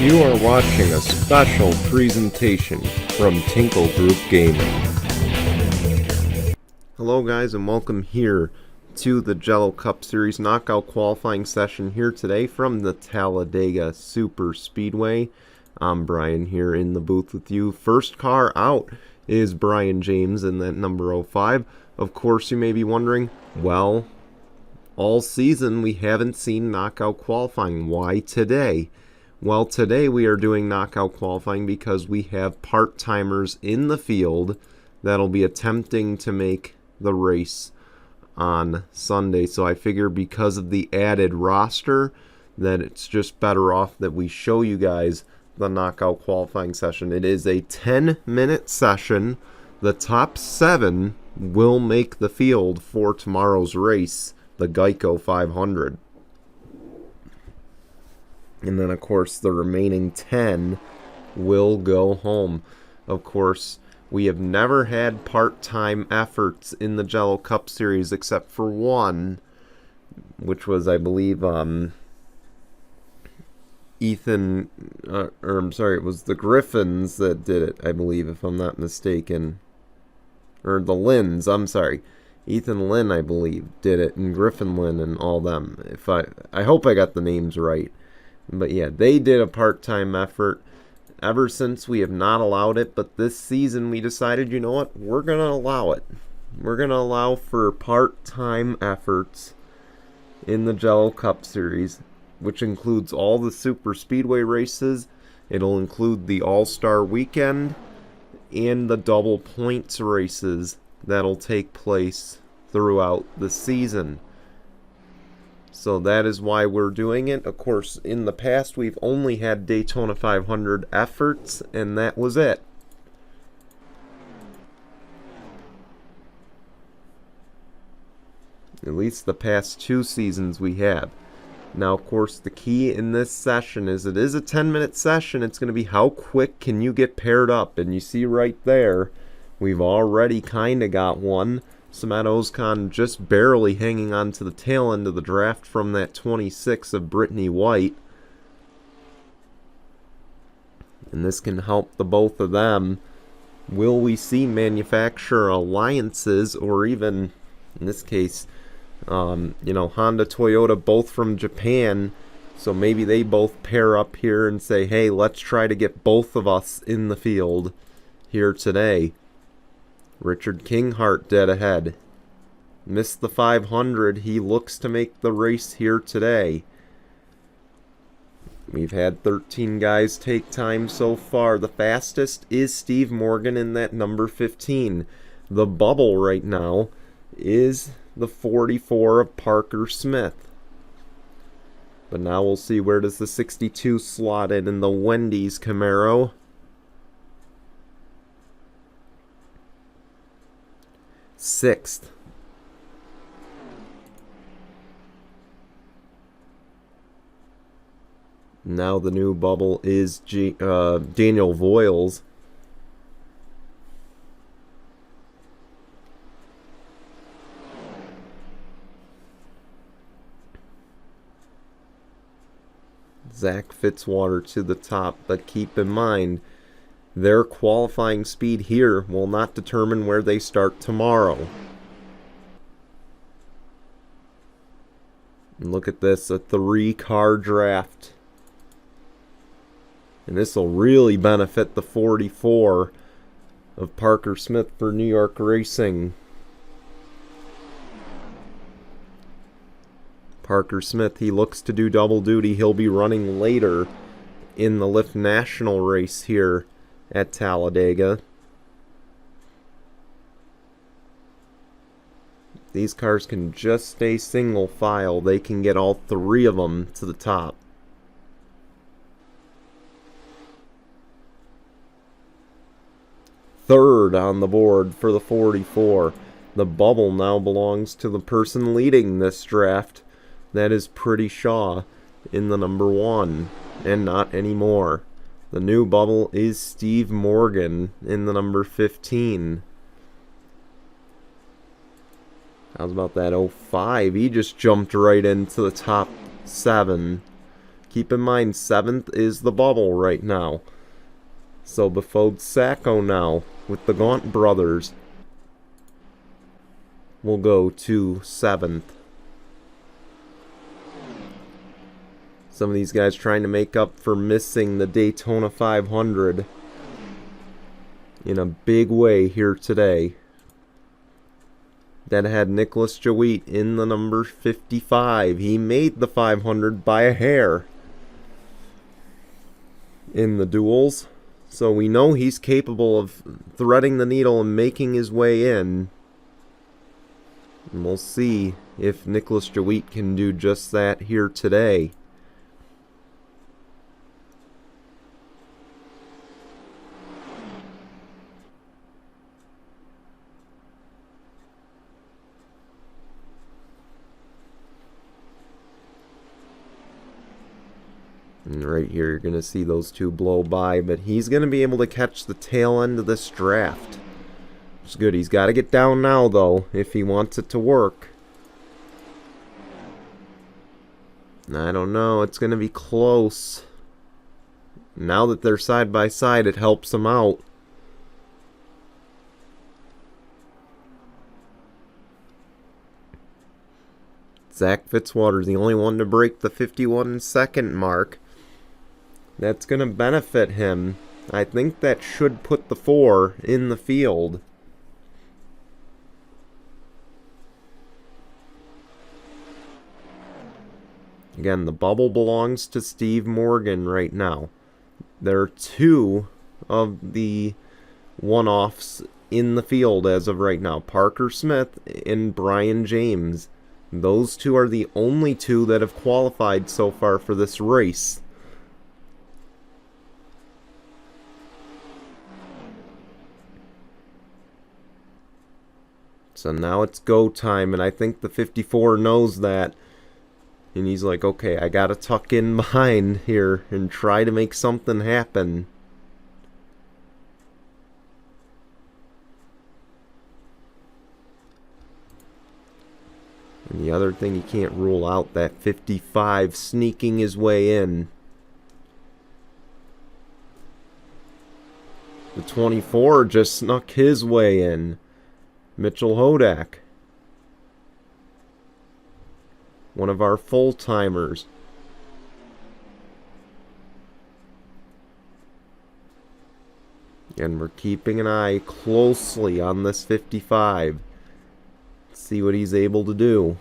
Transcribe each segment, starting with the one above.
You are watching a special presentation from Tinkle Group Gaming. Hello guys, and welcome here to the Jello Cup Series knockout qualifying session here today from the Talladega Super Speedway. I'm Brian here in the booth with you. First car out is Brian James in that number 05. Of course, you may be wondering, well, all season we haven't seen knockout qualifying. Why today? Well, today we are doing knockout qualifying because we have part-timers in the field that'll be attempting to make the race on Sunday. So I figure because of the added roster that it's just better off that we show you guys the knockout qualifying session. It is a 10-minute session. The top 7 will make the field for tomorrow's race, the Geico 500. And then, of course, the remaining 10 will go home. Of course, we have never had part-time efforts in the Jello Cup Series except for one, which was, I believe, it was the Griffins that did it, I believe, if I'm not mistaken. Or the Lynns, I'm sorry. Ethan Lynn, I believe, did it, and Griffin Lynn and all them. I hope I got the names right. But yeah, they did a part-time effort. Ever since, we have not allowed it, but this season we decided, you know what, we're going to allow it. We're going to allow for part-time efforts in the Jello Cup Series, which includes all the super speedway races. It'll include the All-Star Weekend and the double points races that'll take place throughout the season. So that is why we're doing it. Of course, in the past, we've only had Daytona 500 efforts, and that was it. At least the past 2 seasons we have. Now, of course, the key in this session is it is a 10-minute session. It's going to be how quick can you get paired up. And you see right there, we've already kind of got one. Samet Ozkan just barely hanging on to the tail end of the draft from that 26 of Brittany White. And this can help the both of them. Will we see manufacturer alliances, or even, in this case, Honda, Toyota, both from Japan? So maybe they both pair up here and say, hey, let's try to get both of us in the field here today. Richard Kinghart dead ahead. Missed the 500. He looks to make the race here today. We've had 13 guys take time so far. The fastest is Steve Morgan in that number 15. The bubble right now is the 44 of Parker Smith. But now we'll see, where does the 62 slot in the Wendy's Camaro. 6th. Now the new bubble is Daniel Voiles. Zach Fitzwater to the top, but keep in mind, their qualifying speed here will not determine where they start tomorrow. And look at this, a 3-car draft. And this will really benefit the 44 of Parker Smith for New York Racing. Parker Smith, he looks to do double duty. He'll be running later in the Lift National race here at Talladega. These cars can just stay single file. They can get all 3 of them to the top. Third on the board for the 44. The bubble now belongs to the person leading this draft. That is Pretty Shaw in the number 1, and not anymore. The new bubble is Steve Morgan in the number 15. How's about that 05? He just jumped right into the top 7. Keep in mind, 7th is the bubble right now. So Befode Sacco now, with the Gaunt brothers, will go to 7th. Some of these guys trying to make up for missing the Daytona 500 in a big way here today. That had Nicholas Jowett in the number 55. He made the 500 by a hair in the duels. So we know he's capable of threading the needle and making his way in. And we'll see if Nicholas Jowett can do just that here today. And right here, you're going to see those two blow by, but he's going to be able to catch the tail end of this draft. Which is good. He's got to get down now, though, if he wants it to work. I don't know. It's going to be close. Now that they're side by side, it helps him out. Zach Fitzwater's the only one to break the 51-second mark. That's going to benefit him. I think that should put the 4 in the field. Again, the bubble belongs to Steve Morgan right now. There are 2 of the one-offs in the field as of right now. Parker Smith and Brian James. Those 2 are the only 2 that have qualified so far for this race. So now it's go time, and I think the 54 knows that. And he's like, okay, I gotta tuck in behind here and try to make something happen. And the other thing you can't rule out, that 55 sneaking his way in. The 24 just snuck his way in. Mitchell Hodak. One of our full-timers. And we're keeping an eye closely on this 55. See what he's able to do.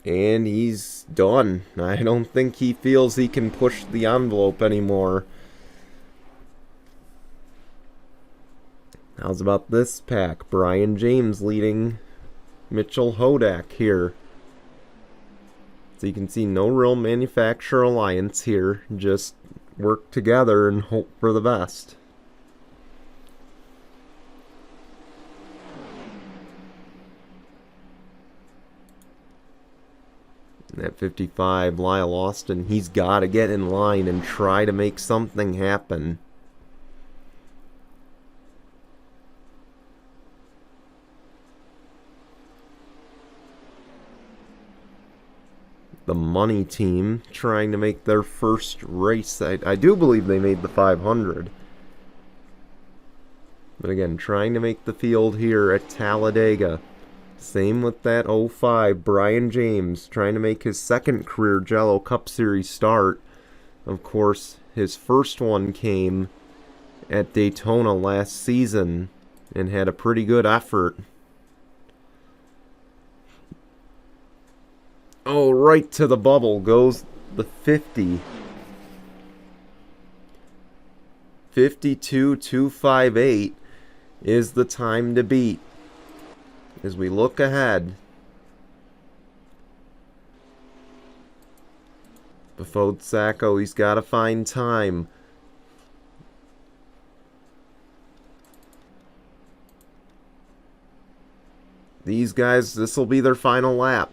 And he's done. I don't think he feels he can push the envelope anymore. How's about this pack? Brian James leading Mitchell Hodak here. So you can see no real manufacturer alliance here. Just work together and hope for the best. And at 55, Lyle Austin, he's got to get in line and try to make something happen. The money team trying to make their first race. I do believe they made the 500. But again, trying to make the field here at Talladega. Same with that 05, Brian James, trying to make his second career Jello Cup Series start. Of course, his first one came at Daytona last season and had a pretty good effort. Oh, right to the bubble goes the 50. 52.258 is the time to beat. As we look ahead, Befode Sacco, he's got to find time. These guys, this will be their final lap.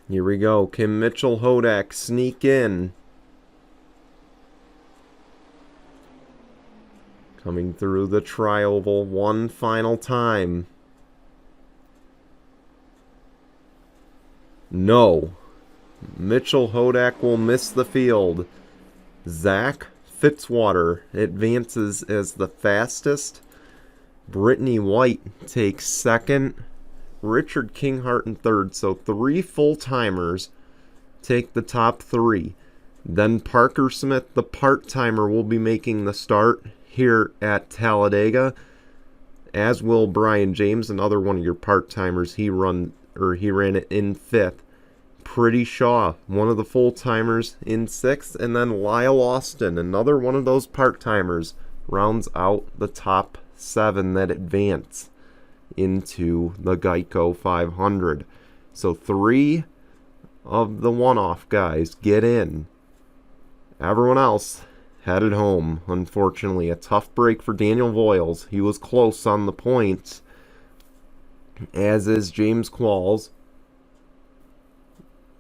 Here we go. Can Mitchell Hodak sneak in? Coming through the tri-oval one final time. No. Mitchell Hodak will miss the field. Zach Fitzwater advances as the fastest. Brittany White takes second. Richard Kinghart in third. So 3 full-timers take the top 3. Then Parker Smith, the part-timer, will be making the start here at Talladega, as will Brian James, another one of your part-timers. He ran it in 5th. Pretty Shaw, one of the full-timers, in 6th. And then Lyle Austin, another one of those part-timers, rounds out the top 7 that advance into the Geico 500. So 3 of the one-off guys get in. Everyone else headed home. Unfortunately, a tough break for Daniel Voiles. He was close on the points, as is James Qualls.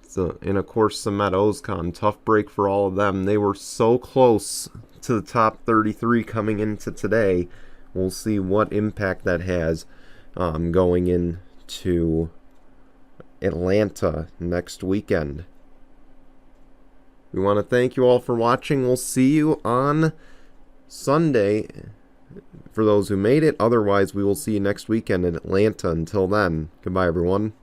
So, and of course, Samet Ozkan. Tough break for all of them. They were so close to the top 33 coming into today. We'll see what impact that has going into Atlanta next weekend. We want to thank you all for watching. We'll see you on Sunday for those who made it. Otherwise, we will see you next weekend in Atlanta. Until then, goodbye, everyone.